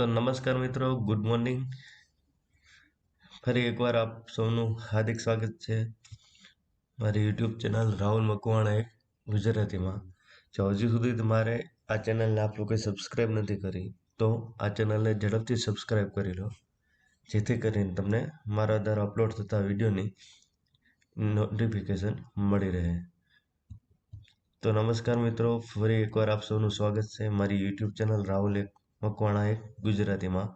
तो नमस्कार मित्रों, गुड मॉर्निंग। फरी एक बार आप सौનું हार्दिक स्वागत है મારી યુટ્યુબ ચેનલ રાહુલ મકવાણા એક ગુજરાતીમાં। જો હજુ સુધી તમારે આ ચેનલને આપ લોકોએ સબસ્ક્રાઈબ નથી કરી તો આ ચેનલને ઝડપથી સબસ્ક્રાઈબ કરી લો, જેથી કરીને તમને મારા દ્વારા અપલોડ થતા વિડીયોની નોટિફિકેશન મળી રહે। તો નમસ્કાર મિત્રો, ફરી એકવાર આપ સૌનું સ્વાગત છે મારી યુટ્યુબ ચેનલ રાહુલ મકવાણા એક ગુજરાતીમાં।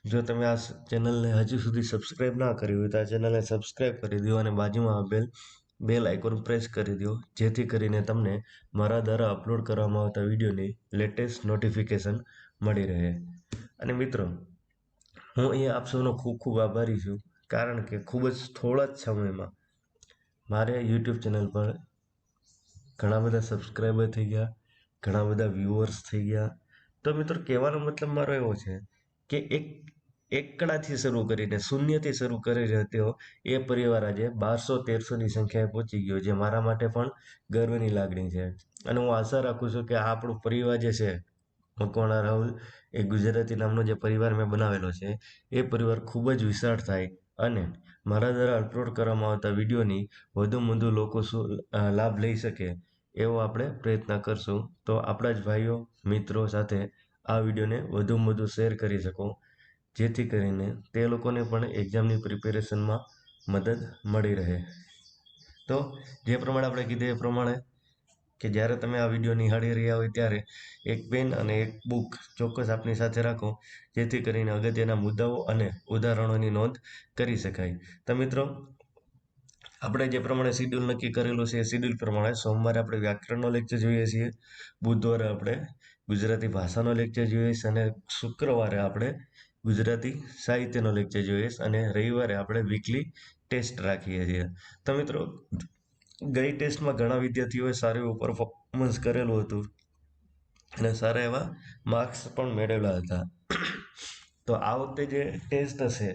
જો તમે આ ચેનલને હજુ સુધી સબસ્ક્રાઈબ ના કરી હોય તો આ ચેનલને સબસ્ક્રાઈબ કરી દો અને બાજુમાં આપેલ બેલ આઇકોન પ્રેસ કરી દો, જેથી કરીને તમને મારા દ્વારા અપલોડ કરવામાં આવતા વિડીયોની લેટેસ્ટ નોટિફિકેશન મળી રહે। અને મિત્રો, હું અહીંયા આપ સૌનો ખૂબ ખૂબ આભારી છું, કારણ કે ખૂબ જ થોડા જ સમયમાં મારે યુટ્યુબ ચેનલ પર ઘણા બધા સબસ્ક્રાઈબર થઈ ગયા, ઘણા બધા વ્યુઅર્સ થઈ ગયા। તો મિત્રો, કહેવાનો મતલબ મારો એવો છે કે એકડાથી શરૂ કરીને શૂન્યથી શરૂ કરી રહ્યો એ પરિવાર આજે 1200-1300ની સંખ્યાએ પહોંચી ગયો, જે મારા માટે પણ ગર્વની લાગણી છે। અને હું આશા રાખું છું કે આ આપણો પરિવાર જે છે, મકવાણા રાહુલ એ ગુજરાતી નામનો જે પરિવાર મેં બનાવેલો છે, એ પરિવાર ખૂબ જ વિશાળ થાય અને મારા દ્વારા અપલોડ કરવામાં આવતા વિડીયોની વધુમાં વધુ લોકો લાભ લઈ શકે એવો આપણે પ્રયત્ન કરશું। તો આપણા જ ભાઈઓ મિત્રો સાથે આ વિડીયોને વધુમાં વધુ શેર કરી શકો, જેથી કરીને તે લોકોને પણ એક્ઝામની પ્રિપેરેશનમાં મદદ મળી રહે। તો જે પ્રમાણે આપણે કીધું એ પ્રમાણે કે જ્યારે તમે આ વિડીયો નિહાળી રહ્યા હોય ત્યારે એક પેન અને એક બુક ચોક્કસ આપની સાથે રાખો, જેથી કરીને અગત્યના મુદ્દાઓ અને ઉદાહરણોની નોંધ કરી શકાય। તો મિત્રો, આપણે જે પ્રમાણે શિડ્યુલ નક્કી કરેલું છે એ શિડ્યુલ પ્રમાણે સોમવારે આપણે વ્યાકરણનો લેક્ચર જોઈએ છીએ, બુધવારે આપણે ગુજરાતી ભાષાનો લેક્ચર જોઈએ છીએ અને શુક્રવારે આપણે ગુજરાતી સાહિત્યનો લેક્ચર જોઈએ અને રવિવારે આપણે વીકલી ટેસ્ટ રાખીએ છીએ। તો મિત્રો, ગઈ ટેસ્ટમાં ઘણા વિદ્યાર્થીઓએ સારું એવું પરફોર્મન્સ કરેલું હતું અને સારા એવા માર્ક્સ પણ મેળવેલા હતા। તો આ વખતે જે ટેસ્ટ હશે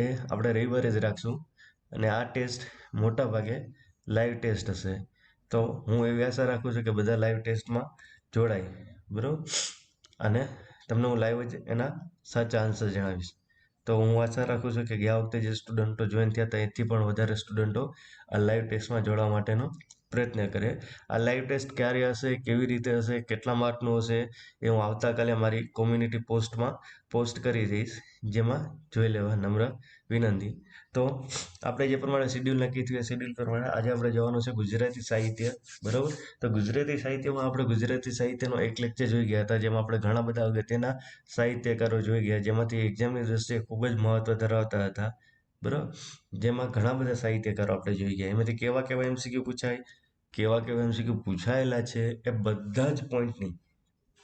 એ આપણે રવિવારે જ રાખશું અને આ ટેસ્ટ મોટા ભાગે લાઈવ ટેસ્ટ હશે। તો હું એવી આશા રાખું છું કે બધા લાઈવ ટેસ્ટમાં જોડાય, બરાબર, અને તમને હું લાઈવ જ એના સાચા આન્સર જણાવીશ। તો હું આશા રાખું છું કે ગયા વખતે જે સ્ટુડન્ટો જોઈન થયા હતા એથી પણ વધારે સ્ટુડન્ટો આ લાઈવ ટેસ્ટમાં જોડાવા માટેનો પ્રયત્ન કરે। આ લાઈવ ટેસ્ટ ક્યારે હશે, કેવી રીતે હશે, કેટલા માર્કનું હશે, એ હું આવતાકાલે મારી કોમ્યુનિટી પોસ્ટમાં પોસ્ટ કરી દઈશ, જેમાં જોઈ લેવા નમ્ર વિનંતી। તો આપણે જે પ્રમાણે શિડ્યુલ નક્કી થયું એ શિડ્યુલ પ્રમાણે આજે આપણે જવાનું છે ગુજરાતી સાહિત્ય, બરાબર। તો ગુજરાતી સાહિત્યમાં આપણે ગુજરાતી સાહિત્યનો એક લેક્ચર જોઈ ગયા હતા, જેમાં આપણે ઘણા બધા અગત્યના સાહિત્યકારો જોઈ ગયા, જેમાંથી એક્ઝામની દ્રષ્ટિએ ખૂબ જ મહત્વ ધરાવતા હતા, બરાબર। જેમાં ઘણા બધા સાહિત્યકારો આપણે જોઈ ગયા, એમાંથી કેવા કેવા એમસીક્યુ પૂછાય, કેવા કેવા એમસીક્યુ પૂછાયેલા છે, એ બધા જ પોઈન્ટની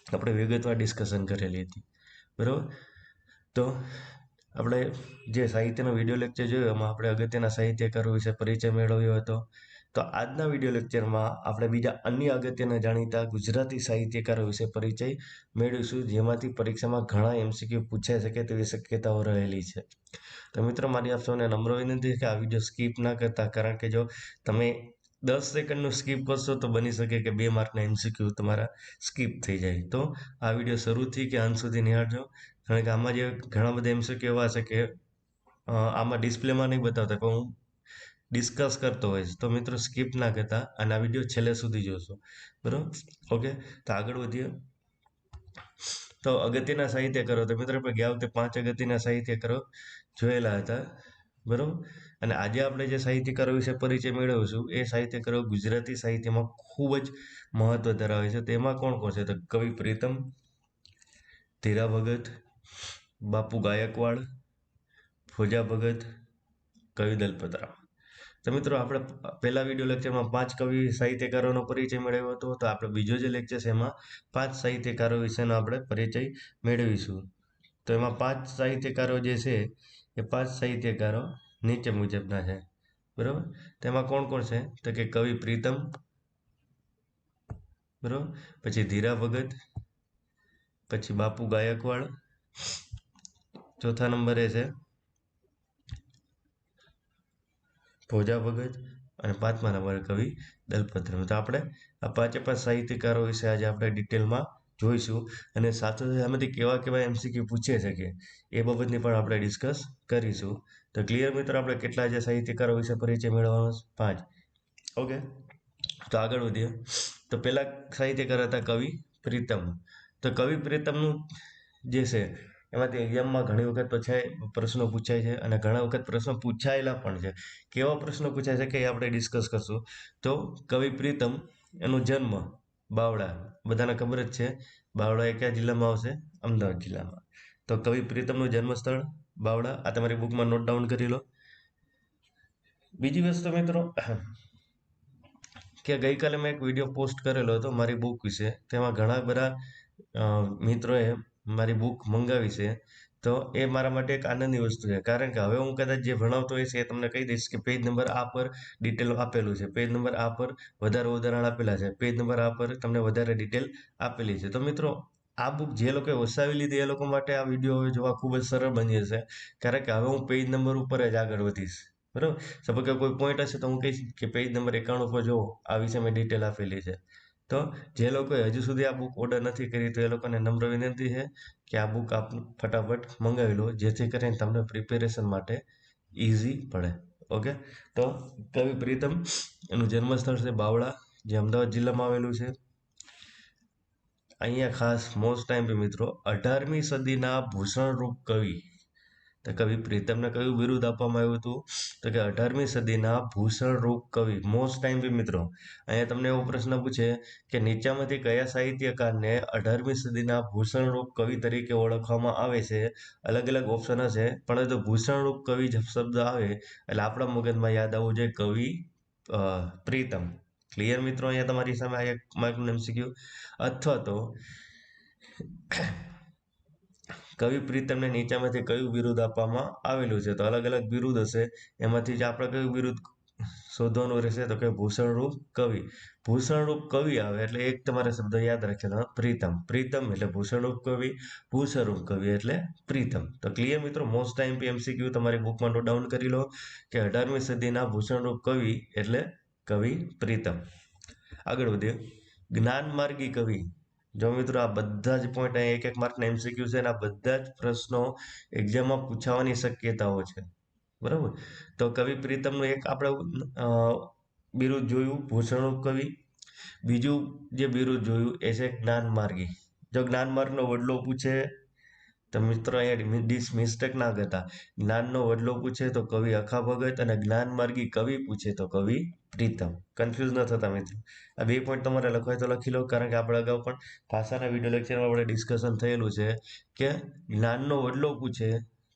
આપણે વિગતવાર ડિસ્કશન કરેલી હતી, બરાબર। તો આપણે જે સાહિત્યનો વિડીયો લેક્ચર જોયો એમાં આપણે અગત્યના સાહિત્યકારો વિશે પરિચય મેળવ્યો હતો। તો આજના વિડીયો લેક્ચરમાં આપણે બીજા અન્ય અગત્યના જાણીતા ગુજરાતી સાહિત્યકારો વિશે પરિચય મેળવીશું, જેમાંથી પરીક્ષામાં ઘણા એમસીક્યુ પૂછાઈ શકે તેવી શક્યતાઓ રહેલી છે। તો મિત્રો, મારી આપ સૌને નમ્ર વિનંતી છે કે આ વિડીયો સ્કીપ ના કરતા, કારણ કે જો તમે 10 સેકન્ડનું સ્કીપ કરશો તો બની શકે કે 2 માર્કના એમસીક્યુ તમારા સ્કીપ થઈ જાય। તો આ વિડીયો શરૂથી કે અંત સુધી નિહાળજો, કારણ કે આમાં જે ઘણા બધા એમસીક્યુ એવા છે કે આમાં ડિસ્પ્લેમાં નહીં બતાવતા, પણ હું ડિસ્કસ કરતો હોઈશ। તો મિત્રો, સ્કીપ ના કરતા અને આ વિડીયો છેલ્લે સુધી જોશો, બરાબર, ઓકે। તો આગળ વધીએ। તો અગત્યના સાહિત્યકારો, તો મિત્રો આપણે ગયા વખતે 5 અગત્યના સાહિત્યકારો જોયેલા હતા, બરાબર। અને આજે આપણે જે સાહિત્યકારો વિશે પરિચય મેળવીશું એ સાહિત્યકારો ગુજરાતી સાહિત્યમાં ખૂબ જ મહત્વ ધરાવે છે। તેમાં કોણ કોણ છે? તો કવિ પ્રીતમ, ધીરા ભગત, બાપુ ગાયકવાડ, ફોજા ભગત, કવિ દલપતરામ। તો મિત્રો, આપણે પહેલા વિડીયો લેક્ચરમાં 5 કવિ સાહિત્યકારોનો પરિચય મેળવ્યો હતો, તો આપણે બીજો જે લેક્ચર છે એમાં 5 સાહિત્યકારો વિશેનો આપણે પરિચય મેળવીશું। તો એમાં 5 સાહિત્યકારો જે છે એ 5 સાહિત્યકારો નીચે મુજબના છે, બરાબર। તેમાં કોણ કોણ છે? તો કે કવિ પ્રીતમ, બરાબર, પછી ધીરા ભગત, પછી બાપુ ગાયકવાડ, ચોથા નંબરે છે ફોજા ભગત અને 5મા નંબરે કવિ દલપતરામ। તો આપણે આ 5 સાહિત્યકારો વિશે આજે આપણે ડિટેલમાં જોઈશું અને સાથે સાથે આમાંથી કેવા કેવા એમસીક્યુ પૂછે છે કે એ બાબતની પણ આપણે ડિસ્કસ કરીશું. તો ક્લિયર મિત્રો, આપણે કેટલા જે સાહિત્યકારો વિશે પરિચય મેળવવાનો? 5. ઓકે, તો આગળ વધીએ. તો પહેલા સાહિત્યકાર હતા કવિ પ્રીતમ. તો કવિ પ્રીતમનું જે છે એમાંથી એક્ઝામમાં ઘણી વખત પ્રશ્નો પૂછાય છે અને ઘણા વખત પ્રશ્નો પૂછાયેલા પણ છે. કેવા પ્રશ્નો પૂછાય છે કે એ આપણે ડિસ્કસ કરશું. તો કવિ પ્રીતમ, એનો જન્મ બાવળા, બધાને ખબર જ છે. બાવળા એ કયા જિલ્લામાં આવશે? અમદાવાદ જિલ્લામાં. તો કવિ પ્રીતમનું જન્મસ્થળ બાવળા. આ તમારી બુકમાં નોટ ડાઉન કરી લો. બીજી વસ્તુ મિત્રો કે ગઈકાલે મેં એક વિડીયો પોસ્ટ કરેલો હતો મારી બુક વિશે. તેમાં ઘણા બધા મિત્રોએ મારી બુક મંગાવી છે. તો એ મારા માટે એક આનંદની વસ્તુ છે, કારણ કે હવે હું કદાચ જે ભણાવતો હોય છે એ તમને કહી દઈશ કે પેજ નંબર આ પર ડિટેલ આપેલું છે, પેજ નંબર આ પર વધારે ઉદાહરણ આપેલા છે, પેજ નંબર આ પર તમને વધારે ડિટેલ આપેલી છે. તો મિત્રો, આ બુક જે લોકોએ વસાવી લીધી એ લોકો માટે આ વિડીયો હવે જોવા ખૂબ જ સરળ બની જશે, કારણ કે હવે હું પેજ નંબર ઉપર જ આગળ વધીશ. બરાબર. સપોઝ કે કોઈ પોઈન્ટ હશે તો હું કહીશ કે પેજ નંબર 91 પર જુઓ, આ વિશે મેં ડિટેલ આપેલી છે. તો જે લોકોએ હજુ સુધી આ બુક ઓર્ડર નથી કરી તો એ લોકોને નમ્ર વિનંતી છે કે આ બુક આપ ફટાફટ મંગાવી લો, જેથી કરીને તમને પ્રિપેરેશન માટે ઇઝી પડે. ઓકે, તો કવિ પ્રીતમ, એનું જન્મસ્થળ છે બાવળા, જે અમદાવાદ જિલ્લામાં આવેલું છે. અહીંયા ખાસ મોસ્ટ ટાઈમ પે મિત્રો 18મી સદીના ભૂષણરૂપ કવિ. તો કવિ પ્રીતમને કયું બિરુદ આપવામાં આવ્યું હતું? તો કે 18મી સદીના ભૂષણરૂપ કવિ. મોસ્ટ ટાઈમ પે મિત્રો, અહીંયા તમને એવો પ્રશ્ન પૂછે કે નીચામાંથી કયા સાહિત્યકારને 18મી સદીના ભૂષણરૂપ કવિ તરીકે ઓળખવામાં આવે છે? અલગ અલગ ઓપ્શન હશે, પણ જો ભૂષણરૂપ કવિ શબ્દ આવે એટલે આપણા મગજમાં યાદ આવવું જોઈએ કવિ પ્રીતમ. ક્લિયર મિત્રો? અહીંયા તમારી સામે આ એક માર્કનું એમસીક્યુ. અથવા તો કવિ પ્રીતમને નીચામાંથી કયું બિરુદ આપવામાં આવેલું છે? તો અલગ અલગ બિરુદ હશે, એમાંથી જ આપણે કયું બિરુદ શોધવાનું રહેશે? તો કે ભૂષણરૂપ કવિ. ભૂષણરૂપ કવિ આવે એટલે એક તમારે શબ્દ યાદ રાખવાનો, પ્રીતમ. પ્રીતમ એટલે ભૂષણરૂપ કવિ, ભૂષણરૂપ કવિ એટલે પ્રીતમ. તો ક્લિયર મિત્રો? મોસ્ટ ટાઈમ એમસીક્યુ તમારી બુકમાં નોટ ડાઉન કરી લો કે 18મી સદીના ભૂષણરૂપ કવિ એટલે કવિ પ્રીતમ. આગળ વધીએ. જ્ઞાનમાર્ગી કવિ. જો મિત્રો, આ બધા જ પોઈન્ટ અહીં એક માર્કના એમસીક્યુ છે અને આ બધા જ પ્રશ્નો એક્ઝામમાં પૂછાવાની શક્યતાઓ છે. બરાબર. તો કવિ પ્રીતમનું એક આપણે બિરુદ જોયું, ભૂષણરૂપ કવિ. બીજું જે બિરુદ જોયું એ છે જ્ઞાનમાર્ગી. જો જ્ઞાનમાર્ગનો વડલો પૂછે તો મિત્રો અહીંયા મિસ્ટેક ના કરતા. જ્ઞાનનો વડલો પૂછે તો કવિ અખા ભગત, અને જ્ઞાનમાર્ગી કવિ પૂછે તો કવિ પ્રીતમ. કન્ફ્યુઝ ન થતા મિત્રો. આ 2 પોઈન્ટ તમારે લખવા તો લખી લો, કારણ કે આપણે અગાઉ પણ ભાષાના વિડીયો લેક્ચરમાં આપણે ડિસ્કશન થયેલું છે કે જ્ઞાનનો વડલો પૂછે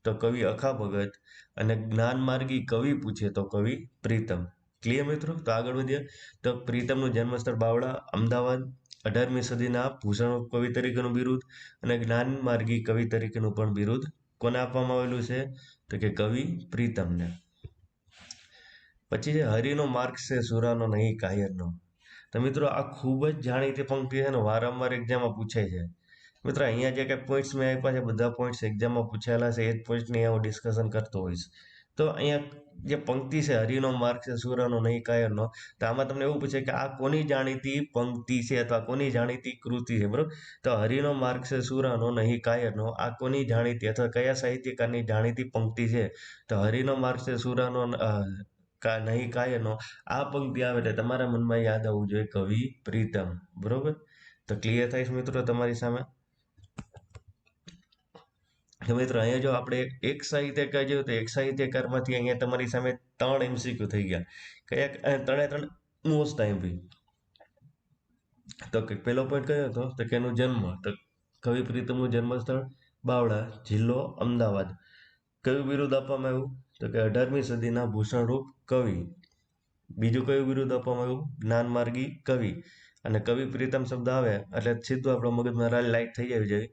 તો કવિ અખા ભગત, અને જ્ઞાનમાર્ગી કવિ પૂછે તો કવિ પ્રીતમ. ક્લિયર મિત્રો? તો આગળ વધીએ. તો પ્રીતમનું જન્મસ્થળ બાવળા, અમદાવાદ. 18મી સદીના ભૂષણરૂપ કવિ તરીકેનું બિરુદ અને જ્ઞાનમાર્ગી કવિ તરીકેનું પણ બિરુદ કોને આપવામાં આવેલું છે? તો કે કવિ પ્રીતમને. પછી છે હરિનો માર્ગ છે સુરાનો નહીં કાયરનો. તો મિત્રો, આ ખૂબ જ જાણીતી પંક્તિ છે ને વારંવાર એક્ઝામમાં પૂછાય છે. મિત્રો, અહીંયા જે કંઈ પોઈન્ટ્સ મેં આપ્યા છે બધા પોઈન્ટ્સ એક્ઝામમાં પૂછાયેલા છે, એ જ પોઈન્ટ્સની હું ડિસ્કશન કરતો હોઈશ. તો અહીંયા જે પંક્તિ છે હરિનો માર્ગ છે સુરાનો નહીં કાયરનો, તો આમાં તમને એવું પૂછે કે આ કોની જાણીતી પંક્તિ છે અથવા કોની જાણીતી કૃતિ છે? બરોબર. તો હરિનો માર્ગ છે સુરાનો નહીં કાયરનો, આ કોની જાણીતી અથવા કયા સાહિત્યકારની જાણીતી પંક્તિ છે? તો હરિનો માર્ગ છે સુરાનો નહીં કાયરનો, આ પંક્તિ આવે એટલે તમારા મનમાં યાદ આવવું જોઈએ કવિ પ્રીતમ. બરોબર. તો ક્લિયર થાય છે મિત્રો તમારી સામે? તો મિત્રો, અહીંયા જો આપણે એક સાહિત્યકાર જોયું તો એક સાહિત્યકારમાંથી અહીંયા તમારી સામે 3 એમસીક્યુ થઈ ગયા. કયા? 3 મોસ્ટ ટાઈમ. તો પહેલો પોઈન્ટ કયો હતો? તો કે એનું જન્મ. તો કવિ પ્રીતમનું જન્મસ્થળ બાવળા, જિલ્લો અમદાવાદ. કયું બિરુદ આપવામાં આવ્યું? તો કે 18મી સદીના ભૂષણરૂપ કવિ. બીજું કયું બિરુદ આપવામાં આવ્યું? જ્ઞાનમાર્ગી કવિ. અને કવિ પ્રીતમ શબ્દ આવે એટલે સીધું આપણો મગજમાં લાઈટ થઈ જવી જોઈએ.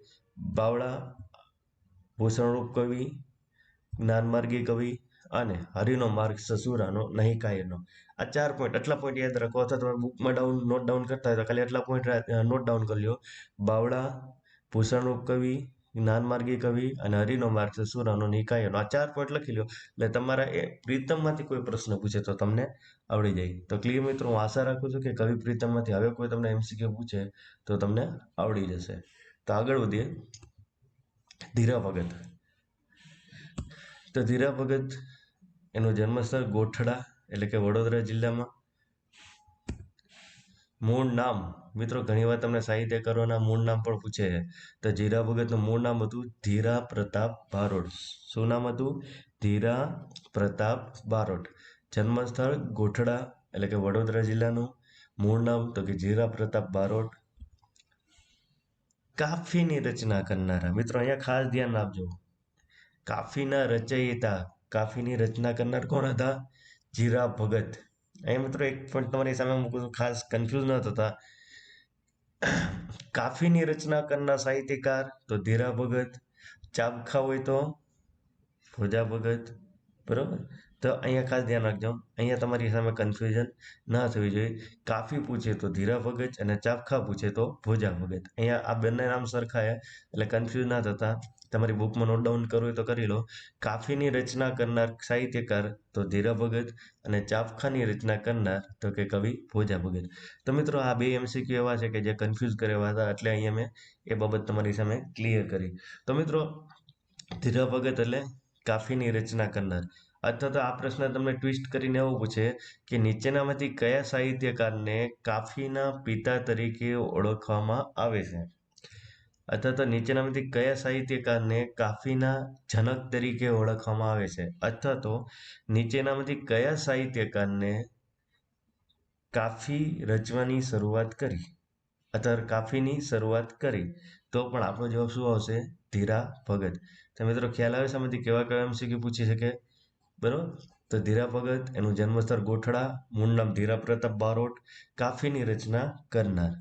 બાવળા, ભૂષણરૂપ કવિ, જ્ઞાનમાર્ગી કવિ અને હરિનો માર્ગ સસુરાનો નહીં કાયરનો. આ 4 પોઈન્ટ, આટલા પોઈન્ટ યાદ રાખો. અથવા તમે બુકમાં નોટ ડાઉન કરતા હોય તો ખાલી આટલા પોઈન્ટ નોટ ડાઉન કરી લો. બાવળા, ભૂષણરૂપ કવિ, જ્ઞાનમાર્ગી કવિ અને હરિનો માર્ગ છે સુરાનો નિકાયનો. આ 4 પોઈન્ટ લખી લો એટલે તમારા એ પ્રીતમમાંથી કોઈ પ્રશ્ન પૂછે તો તમને આવડી જાય. તો ક્લિયર મિત્રો, હું આશા રાખું છું કે કવિ પ્રીતમમાંથી હવે કોઈ તમને MCQ પૂછે તો તમને આવડી જશે. તો આગળ વધીએ. ધીરા ભગત. તો ધીરા ભગત એનું જન્મસ્થળ ગોઠડા એટલે કે વડોદરા જિલ્લામાં. મૂળ નામ મિત્રો, ઘણીવાર તમને સાહિત્યકારોના મૂળ નામ પણ પૂછે છે. તો ધીરા ભગતનું મૂળ નામ હતું ધીરા પ્રતાપ બારોટ. શું નામ હતું? ધીરા પ્રતાપ બારોટ. જન્મસ્થળ ગોઠડા એટલે કે વડોદરા જિલ્લાનું. મૂળ નામ તો કે ધીરા પ્રતાપ બારોટ. કાફીની રચના કરનારા મિત્રો, અહીંયા ખાસ ધ્યાન આપજો. કાફીના રચયિતા, કાફીની રચના કરનાર કોણ હતા? ધીરા ભગત. અહીંયા મિત્રો એક પોઈન્ટ તમારી સામે મૂકું છું, ખાસ કન્ફ્યુઝ ન થતા. કાફીની રચના કરનાર સાહિત્યકાર તો ધીરા ભગત. ચાબખા હોય તો ભોજા ભગત. બરોબર. તો અહીંયા ખાસ ધ્યાન રાખજો, અહીંયા તમારી સામે કન્ફ્યુઝન ના થવી જોઈએ. કાફી પૂછે તો ધીરા ભગત અને ચાબખા પૂછે તો ભોજા ભગત. અહીંયા આ બંને નામ સરખા એટલે કન્ફ્યુઝ ના થતા. તમારી બુકમાં નોટ ડાઉન કરવું હોય તો કરી લો. કાફીની રચના કરનાર સાહિત્યકાર તો ધીરા ભગત અને ચાબખાની રચના કરનાર તો કે કવિ ભોજા ભગત. તો મિત્રો આ 2 MCQ એવા છે કે જે કન્ફ્યુઝ કરેવા હતા, એટલે અહીંયા મેં એ બાબત તમારી સામે ક્લિયર કરી. તો મિત્રો ધીરા ભગત એટલે કાફીની રચના કરનાર. અથવા તો આ પ્રશ્ન તમને ટ્વિસ્ટ કરીને એવું પૂછે કે નીચેનામાંથી કયા સાહિત્યકારને કાફીના પિતા તરીકે ઓળખવામાં આવે છે? અથવા તો નીચેનામાંથી કયા સાહિત્યકારને કાફીના જનક તરીકે ઓળખવામાં આવે છે? અથવા તો નીચેનામાંથી કયા સાહિત્યકારને કાફી રચવાની શરૂઆત કરી અથવા કાફીની શરૂઆત કરી? તો પણ આપણો જવાબ શું આવશે? ધીરા ભગત. તો મિત્રો ખ્યાલ આવે સામેથી કેવા MCQ પૂછી શકે? બરોબર. તો ધીરા ભગત, એનું જન્મસ્થળ ગોઠડા, મૂળ નામ ધીરા પ્રતાપ બારોટ, કાફીની રચના કરનાર.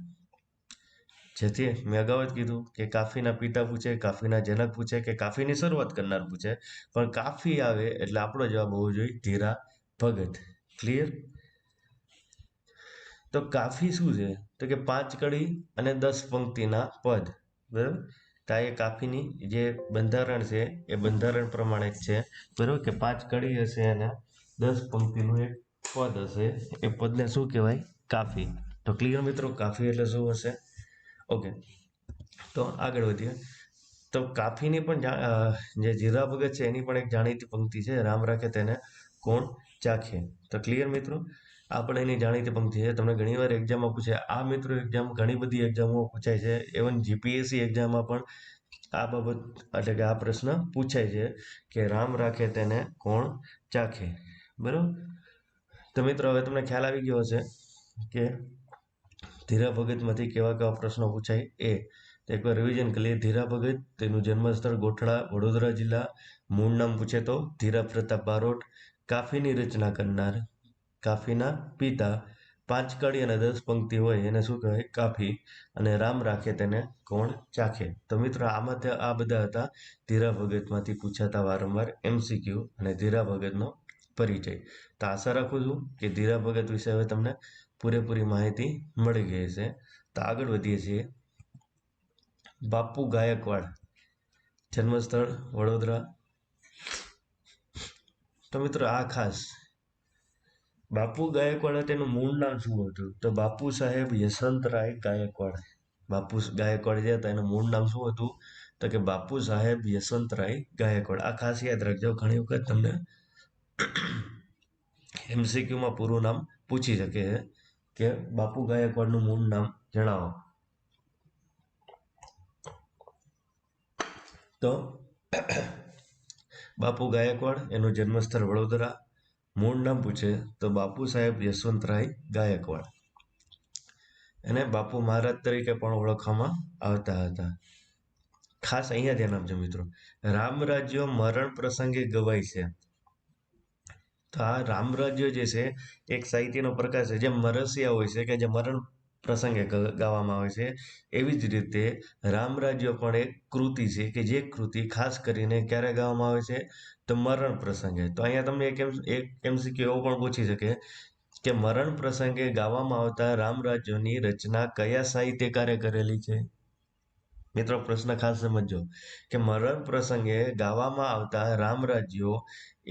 જેથી મેં અગાઉ જ કીધું કે કાફીના પિતા પૂછે, કાફીના જનક પૂછે કે કાફીની શરૂઆત કરનાર પૂછે, પણ કાફી આવે એટલે આપણો જવાબ હોવો જોઈએ ધીરા ભગત. ક્લિયર? તો કાફી શું છે? તો કે 5 કડી અને 10 પંક્તિના પદ. બરાબર. તો આ એ કાફીની જે બંધારણ છે એ બંધારણ પ્રમાણે જ છે. બરાબર, કે 5 કડી હશે અને 10 પંક્તિનું એક પદ હશે. એ પદને શું કહેવાય? કાફી. તો ક્લિયર મિત્રો, કાફી એટલે શું હશે? ઓકે. તો આગળ વધીએ. તો કાફીની પણ જે ધીરા ભગત છે એની પણ એક જાણીતી પંક્તિ છે, રામ રાખે તેને કોણ ચાખે. તો ક્લિયર મિત્રો, આ પણ એની જાણીતી પંક્તિ છે. તમને ઘણીવાર એક્ઝામમાં પૂછે. આ મિત્રો એક્ઝામ ઘણી બધી એક્ઝામો પૂછાય છે. ઇવન GPSC એક્ઝામમાં પણ આ બાબત એટલે કે આ પ્રશ્ન પૂછાય છે કે રામ રાખે તેને કોણ ચાખે. બરોબર. તો મિત્રો હવે તમને ખ્યાલ આવી ગયો હશે કે ધીરા ભગતમાંથી કેવા પ્રશ્નો પૂછાય એ. એકવાર રિવિઝન કરી લઈએ. ધીરા ભગત, તેનું જન્મસ્થળ ગોઠડા, વડોદરા જિલ્લા. મૂળ નામ પૂછે તો ધીરા પ્રતાપ બારોટ. કાફીની રચના કરનાર, કાફીના પિતા. 5 કડી અને 10 પંક્તિ હોય એને શું કહેવાય? કાફી. અને રામ રાખે તેને કોણ ચાખે. તો મિત્રો આમાં આ બધા હતા ધીરા ભગતમાંથી પૂછાતા વારંવાર MCQ અને ધીરા ભગતનો પરિચય. તો આશા રાખું છું કે ધીરા ભગત વિશે હવે તમને પૂરેપૂરી માહિતી મળી ગઈ છે. તો આગળ વધીએ છીએ. બાપુ ગાયકવાડ, જન્મસ્થળ વડોદરા. તો મિત્રો આ ખાસ બાપુ ગાયકવાડ તેનું મૂળ નામ શું હતું? તો બાપુ સાહેબ યશવંતરાય ગાયકવાડ. બાપુ ગાયકવાડ જે હતા એનું મૂળ નામ શું હતું? તો કે બાપુ સાહેબ યશવંતરાય ગાયકવાડ. આ ખાસ યાદ રાખજો, ઘણી વખત તમને MCQમાં પૂરું નામ પૂછી શકે છે કે બાપુ ગાયકવાડનું મૂળ નામ જણાવો. તો બાપુ ગાયકવાડ, એનું જન્મસ્થળ વડોદરા. મૂળ નામ પૂછે તો બાપુ સાહેબ યશવંતરાય ગાયકવાડ. એને બાપુ મહારાજ તરીકે પણ ઓળખવામાં આવતા હતા. ખાસ અહીંયા ધ્યાન આપજો મિત્રો, રામ રાજ્ય મરણ પ્રસંગે ગવાય છે. તો આ રામ રાજ્ય જે છે એક સાહિત્યનો પ્રકાર છે. જેમ મરસિયા હોય છે કે જે મરણ પ્રસંગે ગાવામાં આવે છે, એવી જ રીતે રામ રાજ્ય પણ એક કૃતિ છે કે જે કૃતિ ખાસ કરીને ક્યારે ગાવામાં આવે છે? તો મરણ પ્રસંગે. તો અહીંયા તમને એક MCQ એવો પણ પૂછી શકે કે મરણ પ્રસંગે ગાવામાં આવતા રામ રાજ્યની રચના કયા સાહિત્યકારે કરેલી છે? મિત્રો પ્રશ્ન ખાસ સમજો કે મરણ પ્રસંગે ગાવામાં આવતા રામ રાજ્યો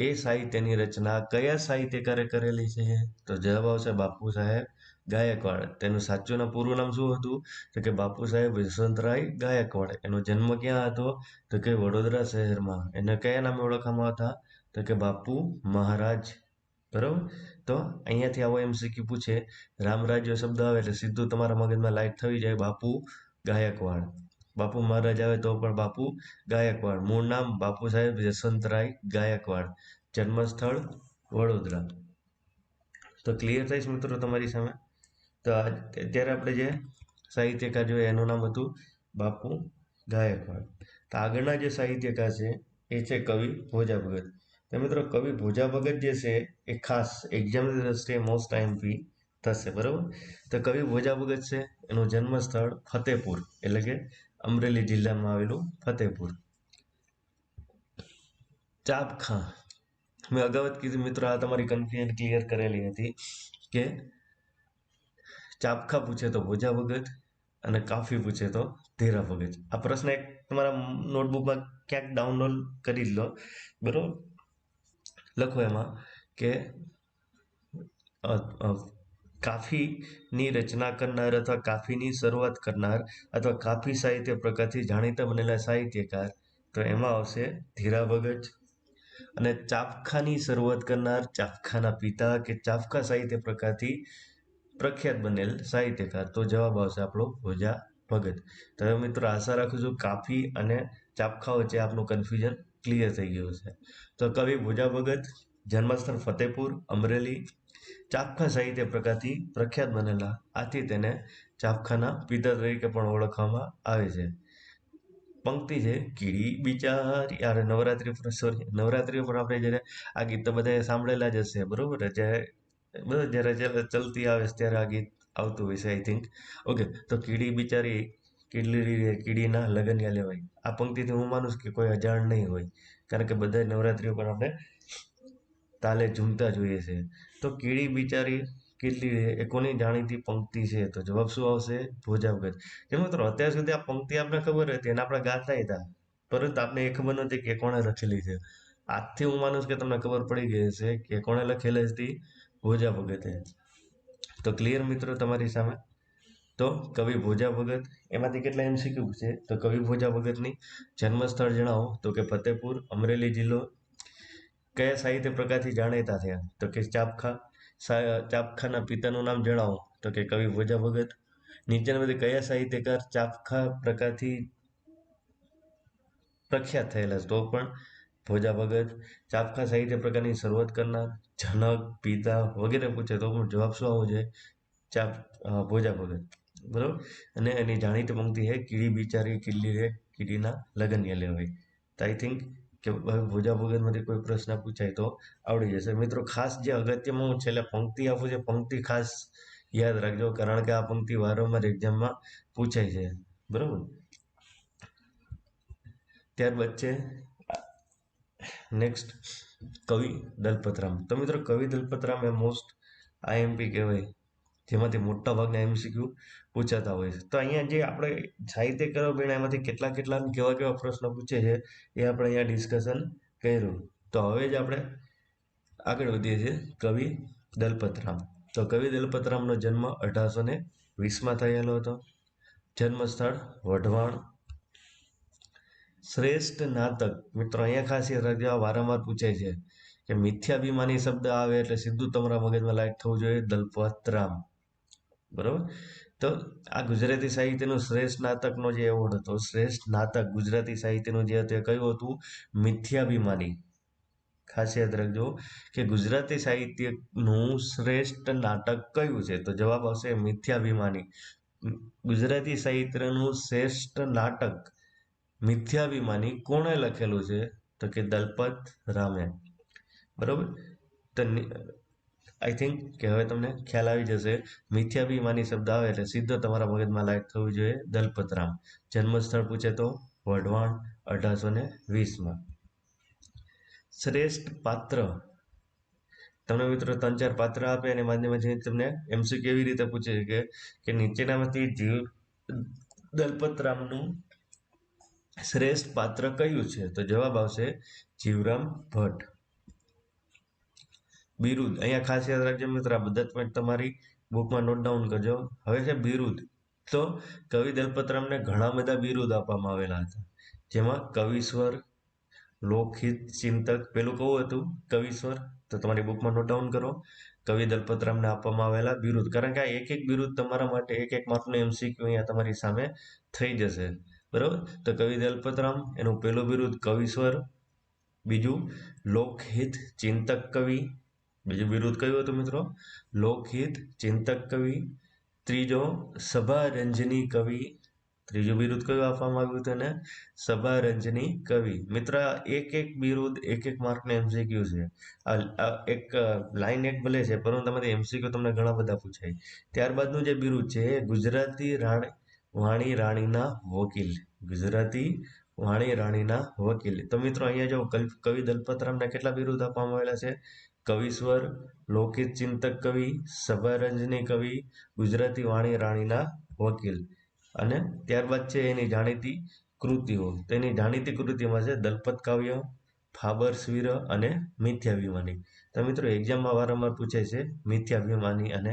એ સાહિત્યની રચના કયા સાહિત્યકારે કરેલી છે? તો જવાબ આવશે બાપુ સાહેબ ગાયકવાડ. તેનું સાચું ને પૂરું નામ શું હતું? તો કે બાપુ સાહેબ યશવંતરાય ગાયકવાડ. એનો જન્મ ક્યાં હતો? તો કે વડોદરા શહેરમાં. એને કયા નામે ઓળખવામાં આવતા? તો કે બાપુ મહારાજ. બરોબર. તો અહીંયાથી આવો MCQ પૂછે, રામરાજ્ય શબ્દ આવે એટલે સીધું તમારા મગજમાં લાઈટ થઈ જાય બાપુ ગાયકવાડ. બાપુ મહારાજ આવે તો પણ બાપુ ગાયકવાડ. મૂળ નામ બાપુ સાહેબ યશવંતરાય ગાયકવાડ. જન્મસ્થળ વડોદરા. તો ક્લિયર થઈશ મિત્રો તમારી સામે. તો અત્યારે આપણે જે સાહિત્યકાર જોઈએ એનું નામ હતું બાપુ ગાયકવાડ. તો આગળના જે સાહિત્યકાર છે એ છે કવિ ભોજા ભગત. તો મિત્રો કવિ ભોજા ભગત જે છે એ ખાસ એક્ઝામની દ્રષ્ટિએ મોસ્ટ IMP થશે. બરાબર. તો કવિ ભોજા ભગત છે એનું જન્મસ્થળ ફતેપુર, એટલે કે અમરેલી જિલ્લામાં આવેલું ફતેપુર. ચાપખા, મેં અગાઉ જ કીધું મિત્રો, આ તમારી કન્ફ્યુઝન ક્લિયર કરેલી હતી કે ચાપખા પૂછે તો ભોજા ભગત અને કાફી પૂછે તો ધીરા ભગત. આ પ્રશ્ન એક તમારા નોટબુકમાં ક્યાંક ડાઉનલોડ કરી લો. બરોબર. લખો એમાં કે કાફીની રચના કરનાર અથવા કાફીની શરૂઆત કરનાર અથવા કાફી સાહિત્ય પ્રકારથી જાણીતા બનેલા સાહિત્યકાર, તો એમાં આવશે ધીરા ભગત. અને ચાપખાની શરૂઆત કરનાર, ચાપખાના પિતા કે ચાપખા સાહિત્ય પ્રકારથી પ્રખ્યાત બનેલ સાહિત્યકાર, તો જવાબ આવશે આપણો ભોજા ભગત. તો હવે મિત્રો આશા રાખું છું કાફી અને ચાપખા વચ્ચે આપનું કન્ફ્યુઝન ક્લિયર થઈ ગયું છે. તો કવિ ભોજા ભગત, જન્મસ્થળ ફતેપુર અમરેલી, ચાપખા સાહિત્ય પ્રકારથી પ્રખ્યાત બનેલા, આથી તેને ચાપખાના પિતા તરીકે પણ ઓળખવામાં આવે છે. પંક્તિ છે કીડી બિચારી, યાર નવરાત્રી પર, સોરી, નવરાત્રી પર આપણે જ્યારે આ ગીત તો બધાએ સાંભળેલા જ હશે. બરોબર. જ્યારે ચલતી આવે ત્યારે આ ગીત આવતું હોય છે આઈ થિંક. ઓકે. તો કીડી બિચારી કીડી કીડીના લગનિયા લેવાય. આ પંક્તિથી હું માનું છું કે કોઈ અજાણ નહીં હોય, કારણ કે બધા નવરાત્રી પર આપણે તાલે ઝૂમતા જોઈએ છે. તો કીડી બિચારી કેટલી એ કોની જાણીતી પંક્તિ છે? તો જવાબ શું આવશે? ભોજા ભગત. કે મિત્રો અત્યાર સુધી આ પંક્તિ આપણે ખબર હતી અને આપણે ગાતા હતા, પરંતુ આપણે એ ખબર નથી કે કોણે લખેલી છે. આજથી હું માનું છું કે તમને ખબર પડી ગઈ હશે કે કોણે લખેલી હતી? ભોજા ભગતે. તો ક્લિયર મિત્રો તમારી સામે. તો કવિ ભોજા ભગત, એમાંથી કેટલા MCQ છે? તો કવિ ભોજા ભગતની જન્મસ્થળ જણાવો, તો કે ફતેપુર અમરેલી જિલ્લો. કયા સાહિત્ય પ્રકારથી જાણીતા થયા? તો કે ચાપખા. ચાપખાના પિતાનું નામ જણાવો, તો કે કવિ ભોજા ભગત. નીચેનામાંથી કયા સાહિત્યકાર ચાપખા પ્રકારથી પ્રખ્યાત થયેલા છે? તો પણ ભોજા ભગત. ચાપખા સાહિત્ય પ્રકારની શરૂઆત કરનાર, જનક, પિતા વગેરે પૂછે તો પણ જવાબ શું આવવો જોઈએ? ભોજા ભગત. બરોબર. અને એની જાણીતી પંક્તિ છે કીડી બિચારી કિલ્લી રે કીડીના લગનિયા લેવાય. તો આઈ થિંક કે ભોજા ભગતમાંથી કોઈ પ્રશ્ન પૂછાય તો આવડી જશે. મિત્રો ખાસ જે અગત્યમાં હું છેલ્લે પંક્તિ આપું છું, પંક્તિ ખાસ યાદ રાખજો, કારણ કે આ પંક્તિ વારંવાર એક્ઝામમાં પૂછાય છે. બરોબર. ત્યારબાદ છે નેક્સ્ટ કવિ દલપતરામ. તો મિત્રો કવિ દલપતરામ એ મોસ્ટ IMP કહેવાય, જેમાંથી મોટા ભાગના MCQ પૂછાતા હોય છે. તો અહીંયા જે આપણે સાહિત્યકારો ભણ્યા એમાંથી કેટલા કેવા પ્રશ્નો પૂછે છે એ આપણે અહીંયા ડિસ્કશન કર્યું. તો હવે જ આપણે આગળ વધીએ છીએ કવિ દલપતરામ. તો કવિ દલપતરામનો જન્મ 1820માં થયેલો હતો. જન્મસ્થળ વઢવાણ. શ્રેષ્ઠ નાટક, મિત્રો અહીંયા ખાસ યાદ રાખજો, આ વારંવાર પૂછાય છે કે મિથ્યાભિમાની શબ્દ આવે એટલે સીધું તમારા મગજમાં લાઈટ થવું જોઈએ દલપતરામ. બરોબર. તો આ ગુજરાતી સાહિત્યનું શ્રેષ્ઠ નાટકનો જે એવોર્ડ હતો, શ્રેષ્ઠ નાટક ગુજરાતી સાહિત્યનું જે હતું એ કયું હતું? મિથ્યાભિમાની. ખાસ યાદ રાખજો કે ગુજરાતી સાહિત્યનું શ્રેષ્ઠ નાટક કયું છે? તો જવાબ આવશે મિથ્યાભિમાની. ગુજરાતી સાહિત્યનું શ્રેષ્ઠ નાટક મિથ્યાભિમાની કોણે લખેલું છે? તો કે દલપત રામે. બરોબર. તો આઈ થિંક કે હવે તમને ખ્યાલ આવી જશે. મિથ્યાભિમાની શબ્દ આવે એટલે સીધો તમારા મગજમાં લાઈટ થવું જોઈએ દલપતરામ. જન્મસ્થળ પૂછે તો વઢવાણ 1820માં. શ્રેષ્ઠ પાત્ર, તમને મિત્રો 3-4 પાત્ર આપે અને માધ્યમથી તમને MCQ કેવી રીતે પૂછે છે કે નીચેનામાંથી જીવ દલપતરામનું શ્રેષ્ઠ પાત્ર કયું છે? તો જવાબ આવશે જીવરામ ભટ્ટ. બિરુદ, અહીંયા ખાસ યાદ રાખજો મિત્ર, આ બધા જ પોઈન્ટ તમારી બુકમાં નોટ ડાઉન કરજો. હવે છે બિરુદ. તો કવિ દલપતરામને ઘણા બધા બિરુદ આપવામાં આવેલા હતા, જેમાં કવિશ્વર, લોકહિત ચિંતક, પેલું કયું હતું? કવિશ્વર. તો તમારી બુકમાં નોટ ડાઉન કરો કવિ દલપતરામને આપવામાં આવેલા બિરુદ, કારણ કે આ એક એક બિરુદ તમારા માટે એક એક માર્કનું એમસીક્યુ અહીંયા તમારી સામે થઈ જશે. બરાબર. તો કવિ દલપતરામ, એનું પહેલું બિરુદ કવિશ્વર, બીજું લોકહિત ચિંતક કવિ, બીજું બિરુદ કયું હતું મિત્રો? લોકહિત ચિંતક કવિ. ત્રીજો સભારંજની કવિ, ત્રીજું બિરુદ કયું આપવામાં આવ્યું હતું એને? સભારંજની કવિ. મિત્ર, એક એક બિરુદ એક એક માર્કને એમસીક્યુ છે. આ એક લાઈન એક ભલે છે, પરંતુ તમારે એમસીક્યુ તમને ઘણા બધા પૂછાય. ત્યારબાદનું જે બિરુદ છે એ ગુજરાતી વાણી રાણીના વકીલ, ગુજરાતી વાણી રાણીના વકીલ. તો મિત્રો અહીંયા જો કવિ દલપતરામને કેટલા બિરુદ આપવામાં આવેલા છે? કવિશ્વર, લોકહિત ચિંતક કવિ, સભારંજની કવિ, ગુજરાતી વાણી રાણીના વકીલ. અને ત્યારબાદ છે એની જાણીતી કૃતિઓ. તેની જાણીતી કૃતિમાં છે દલપત કાવ્ય, ફાબર્સવીર અને મિથ્યાભિમાની. તો મિત્રો એક્ઝામમાં વારંવાર પૂછાય છે મિથ્યાભિમાની અને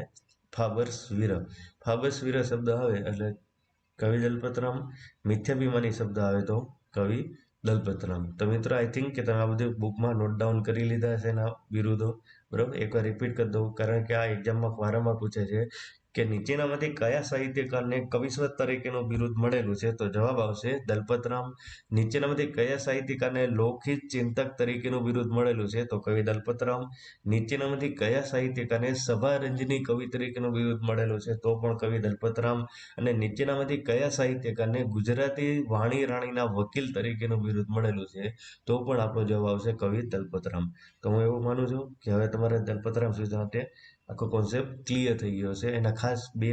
ફાબર્સવીર. ફાબર્સવીર શબ્દ આવે એટલે કવિ દલપતરામ, મિથ્યાભિમાની શબ્દ આવે તો કવિ દલપતરામ. તો મિત્રો આઈ થિંક કે તમે આ બધું બુકમાં નોટ ડાઉન કરી લીધા હશે એના બિરુદો. બરાબર. એકવાર રિપીટ કરી દઉં, કારણ કે આ એક્ઝામમાં વારંવાર પૂછે છે કે નીચેનામાંથી કયા સાહિત્યકારને કવિશ્વર તરીકેનું બિરુદ મળેલું છે? તો જવાબ આવશે દલપતરામ. નીચેનામાંથી કયા સાહિત્યકારને લોકહિત ચિંતક તરીકેનું બિરુદ મળેલું છે? તો કવિ દલપતરામ. નીચેનામાંથી કયા સાહિત્યકારને સભારંજની કવિ તરીકેનું બિરુદ મળેલું છે? તો પણ કવિ દલપતરામ. અને નીચેનામાંથી કયા સાહિત્યકારને ગુજરાતી વાણી રાણીના વકીલ તરીકેનું બિરુદ મળેલું છે? તો પણ આપણો જવાબ આવશે કવિ દલપતરામ. તો હું એવું માનું છું કે હવે તમારે દલપતરામ સાથે આખો કોન્સેપ્ટ ક્લિયર થઈ ગયો છે. એના ખાસ બે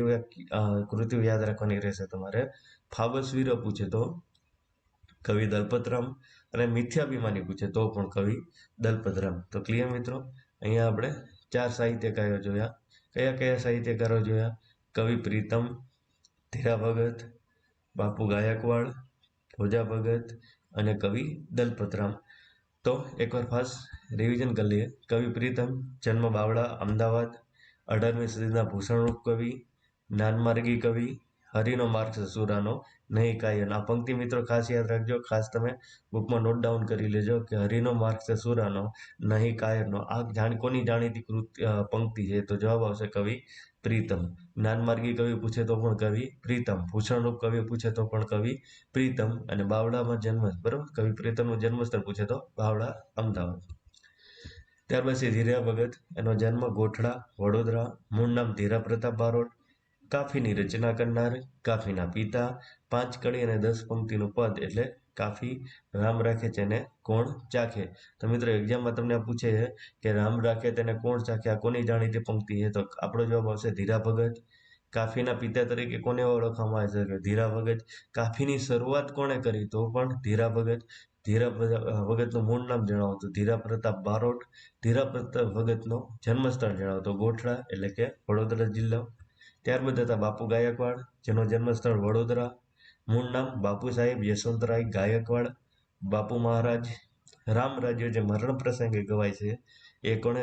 કૃતિઓ યાદ રાખવાની રહેશે તમારે. ફાબર્સવીર પૂછે તો કવિ દલપતરામ, અને મિથ્યાભિમાની પૂછે તો પણ કવિ દલપતરામ. તો ક્લિયર મિત્રો? અહીંયા આપણે 4 સાહિત્યકારો જોયા. કયા કયા સાહિત્યકારો જોયા? કવિ પ્રીતમ, ધીરા ભગત, બાપુ ગાયકવાડ, ભોજા ભગત અને કવિ દલપતરામ. તો એકવાર ખાસ રિવિઝન કરી લઈએ. કવિ પ્રીતમ, જન્મ બાવળા, અમદાવાદ, 18મી સદીના ભૂષણરૂપ કવિ, જ્ઞાનમાર્ગી કવિ, હરિનો માર્ગ સસુરાનો નહીં કાયર. આ પંક્તિ મિત્રો ખાસ યાદ રાખજો, ખાસ તમે બુકમાં નોટ ડાઉન કરી લેજો કે હરિનો માર્ગ સસુરાનો નહીં કાયરનો આ કોની જાણીતી પંક્તિ છે? તો જવાબ આવશે કવિ પ્રીતમ. જ્ઞાનમાર્ગી કવિ પૂછે તો પણ કવિ પ્રીતમ, ભૂષણરૂપ કવિ પૂછે તો પણ કવિ પ્રીતમ, અને બાવળામાં જન્મ, બરાબર, કવિ પ્રીતમનું જન્મસ્થળ પૂછે તો બાવળા, અમદાવાદ. ત્યાર પછી ધીરા ભગત, એનો જન્મ ગોઠડા, વડોદરા, મૂળ નામ ધીરા પ્રતાપ બારોટ, કાફીની રચના કરનાર, કાફીના પિતા, 5 કડી અને 10 પંક્તિનું પદ એટલે કાફી. રામ રાખે તેને કોણ ચાખે. તો મિત્રો એક્ઝામમાં તમને પૂછે છે કે રામ રાખે તેને કોણ ચાખે, આ કોની જાણીતી પંક્તિ છે? તો આપણો જવાબ આવશે ધીરા ભગત. કાફીના પિતા તરીકે કોને ઓળખવામાં આવે છે? ધીરા ભગત. કાફીની શરૂઆત કોણે કરી? તો પણ ધીરા ભગત. ધીરા ભગતનું મૂળ નામ જણાવો તો ધીરા પ્રતાપ બારોટ. ધીરા પ્રતાપ ભગતનો જન્મસ્થળ જણાવો તો ગોઠડા એટલે કે વડોદરા જિલ્લો. ત્યારબાદ હતા બાપુ ગાયકવાડ, જેનો જન્મસ્થળ વડોદરા. મૂળ નામ બાપુ સાહેબ યશવંતરાય ગાયકવાડ. બાપુ મહારાજ. રામ રાજ્ય જે મરણ પ્રસંગે ગવાય છે એ કોણે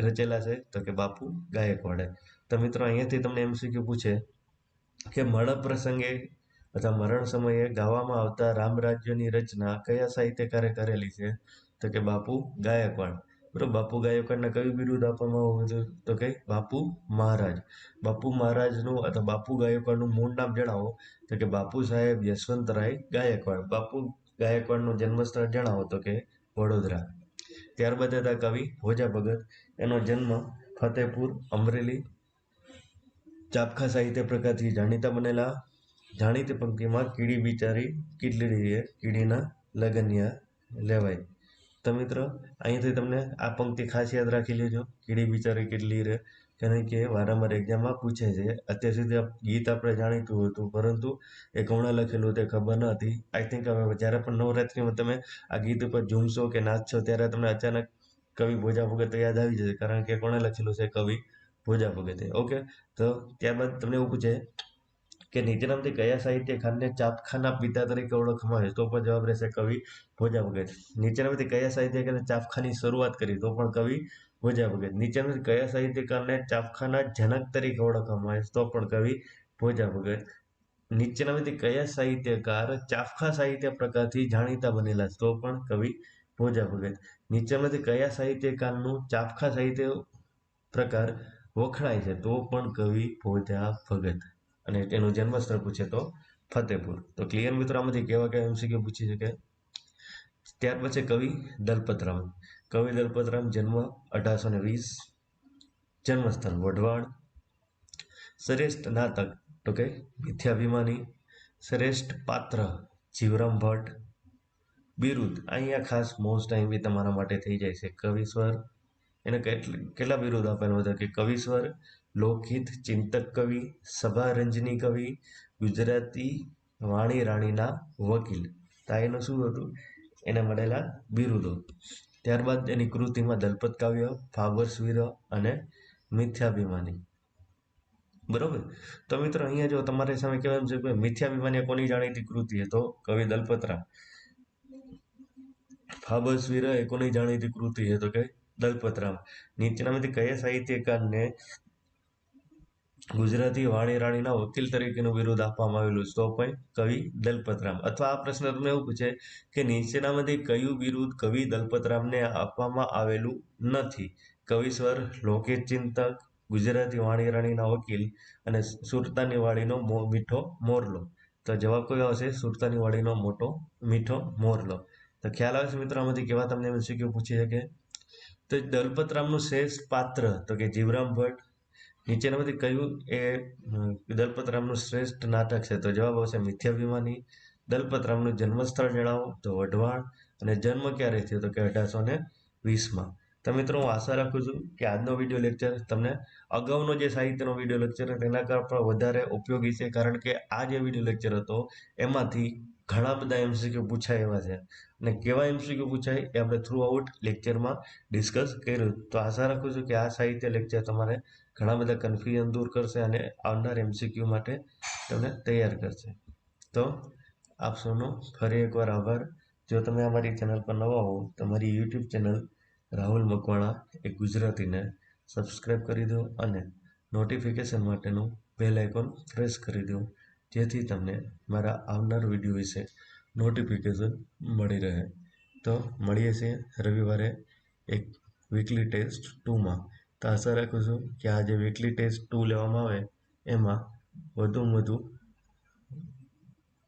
રચેલા છે? તો કે બાપુ ગાયકવાડે. તો મિત્રો અહીંયાથી તમને એમસીક્યુ પૂછે કે મરણ પ્રસંગે અથવા મરણ સમયે ગાવામાં આવતા રામ રાજ્યની રચના કયા સાહિત્યકારે કરેલી છે? તો કે બાપુ ગાયકવાડ. બરોબર. બાપુ ગાયકવાડને કયું બિરુદ આપવામાં આવ્યું હતું? તો કે બાપુ મહારાજ. બાપુ મહારાજનું અથવા બાપુ ગાયકવાડનું મૂળ નામ જણાવો તો કે બાપુ સાહેબ યશવંતરાય ગાયકવાડ. બાપુ ગાયકવાડનું જન્મસ્થળ જણાવો તો કે વડોદરા. ત્યારબાદ હતા કવિ ભોજા ભગત, એનો જન્મ ફતેપુર, અમરેલી. ચાપખા સાહિત્ય પ્રકારથી જાણીતા બનેલા. જાણીતી પંક્તિમાં કીડી બિચારી કીટલીડી રે, કીડીના લગનિયા લેવાય. તો મિત્રો અહીંયાથી તમને આ પંક્તિ ખાસ યાદ રાખી લેજો, કીડી બિચારી કેટલી રે, કારણ કે વારંવાર એક્ઝામમાં પૂછે છે. અત્યાર સુધી ગીત આપણે જાણીતું હતું, પરંતુ એ કોણે લખેલું તે ખબર ન હતી. આઈ થિંક હવે જ્યારે પણ નવરાત્રિમાં તમે આ ગીત ઉપર ઝૂમશો કે નાચશો ત્યારે તમને અચાનક કવિ ભોજા ભગત યાદ આવી જશે, કારણ કે કોણે લખેલું છે? કવિ ભોજા ભગતે. ઓકે. તો ત્યારબાદ તમને એવું પૂછે કે નીચેનામાંથી કયા સાહિત્યકારને ચાપખાના પિતા તરીકે ઓળખવામાં આવે? તો પણ જવાબ રહેશે કવિ ભોજા ભગત. નીચેનામાંથી કયા સાહિત્યકારે ચાપખાની શરૂઆત કરી? તો પણ કવિ ભોજા ભગત. નીચેનામાંથી કયા સાહિત્યકારને ચાપખાના જનક તરીકે ઓળખવામાં આવે? તો પણ કવિ ભોજા ભગત. નીચેનામાંથી કયા સાહિત્યકાર ચાફખા સાહિત્ય પ્રકારથી જાણીતા બનેલા? તો પણ કવિ ભોજા ભગત. નીચેનામાંથી કયા સાહિત્યકારનું ચાફખા સાહિત્ય પ્રકાર વખણાય છે? તો પણ કવિ ભોજા ભગત. અને તેનું જન્મસ્થળ પૂછે તો ફતેપુર. તો ક્લિયર મિત્રો, આમાંથી કેવા કેવા એમસીક્યુ પૂછી શકે. ત્યાર પછી કવિ દલપતરામ. કવિ દલપતરામ જન્મ 1820, જન્મસ્થળ વઢવાણ. શ્રેષ્ઠ નાટક તો કે મિથ્યાભિમાની. શ્રેષ્ઠ પાત્ર જીવરામ ભટ્ટ. બિરુદ અહીંયા ખાસ મોસ્ટ બી તમારા માટે થઈ જાય છે કવિશ્વર. એને કેટલા બિરુદ આપેલા હતા કે કવિશ્વર, લોકહિત ચિંતક કવિ, સભારંજની કવિ, ગુજરાતી વાણી રાણીના વકીલ. તો એનું શું હતું? એને મળેલા બિરુદો. ત્યારબાદ એની કૃતિમાં દલપત કાવ્ય, ફાબર્સવીર અને મિથ્યાભિમાની. બરોબર. તો મિત્રો અહીંયા જો તમારી સામે કહેવાનું છે કે મિથ્યાભિમાની કોની જાણીતી કૃતિ છે? તો કવિ દલપતરામ. ફાબર્સવીર એ કોની જાણીતી કૃતિ છે? તો કે દલપતરામ. નીચેનામાંથી કયા સાહિત્યકારને ગુજરાતી વાણી રાણીના વકીલ તરીકેનું બિરુદ આપવામાં આવેલું? તો પણ કવિ દલપતરામ. અથવા આ પ્રશ્ન તમને એવું પૂછે કે નીચેનામાંથી કયું બિરુદ કવિ દલપતરામને આપવામાં આવેલું નથી? કવિશ્વર, લોકહિત ચિંતક, ગુજરાતી વાણી રાણીના વકીલ અને સુરતાની વાડીનો મીઠો મોરલો. તો જવાબ કયો આવશે? સુરતાની વાડીનો મીઠો મોરલો. તો ખ્યાલ આવે છે મિત્રો, આમાંથી કેવા તમને એમસીક્યુ પૂછી શકે. તો દલપતરામનું શ્રેષ્ઠ પાત્ર તો કે જીવરામ ભટ્ટ. નીચેનામાંથી કયું એ દલપતરામનું શ્રેષ્ઠ નાટક છે? તો જવાબ આવશે મિથ્યાભિમાની. દલપતરામનું જન્મસ્થળ જણાવો? તો વઢવાણ. અને જન્મ ક્યારે થયો? તો કે 1820માં. તો મિત્રો, હું આશા રાખું છું કે આજનો વિડીયો લેક્ચર તમને અગાઉનો જે સાહિત્યનો વિડીયો લેક્ચર હતો તેના કરતાં પણ વધારે ઉપયોગી છે. કારણ કે આ જે વિડીયો લેક્ચર હતો એમાંથી ઘણા બધા એમસીક્યુ પૂછાય એવા છે. અને કેવા એમસીક્યુ પૂછાય એ આપણે થ્રુ આઉટ લેક્ચરમાં ડિસ્કસ કર્યું. તો આશા રાખું છું કે આ સાહિત્ય લેક્ચર તમારે ઘણા બધા કન્ફ્યુઝન દૂર કરશે અને આવનાર એમસીક્યુ માટે તમને તૈયાર કરશે. તો આપ સૌનો ફરી એકવાર આભાર. જો તમે અમારી ચેનલ પર નવા હો તો મારી યુટ્યુબ ચેનલ રાહુલ મકવાણા એ ગુજરાતીને સબસ્ક્રાઈબ કરી દો અને નોટિફિકેશન માટેનું બેલ આઇકોન પ્રેસ કરી દો, જેથી તમને મારા આવનાર વિડીયો વિશે નોટિફિકેશન મળી રહે. તો મળીએ છીએ રવિવારે એક વીકલી ટેસ્ટ 2માં. તો આશા રાખું છું કે આ જે વીકલી ટેસ્ટ 2 લેવામાં આવે એમાં વધુમાં વધુ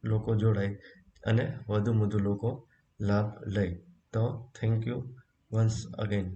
લોકો જોડાય અને વધુ લોકો લાભ લે. તો થેન્ક યુ વન્સ અગેન.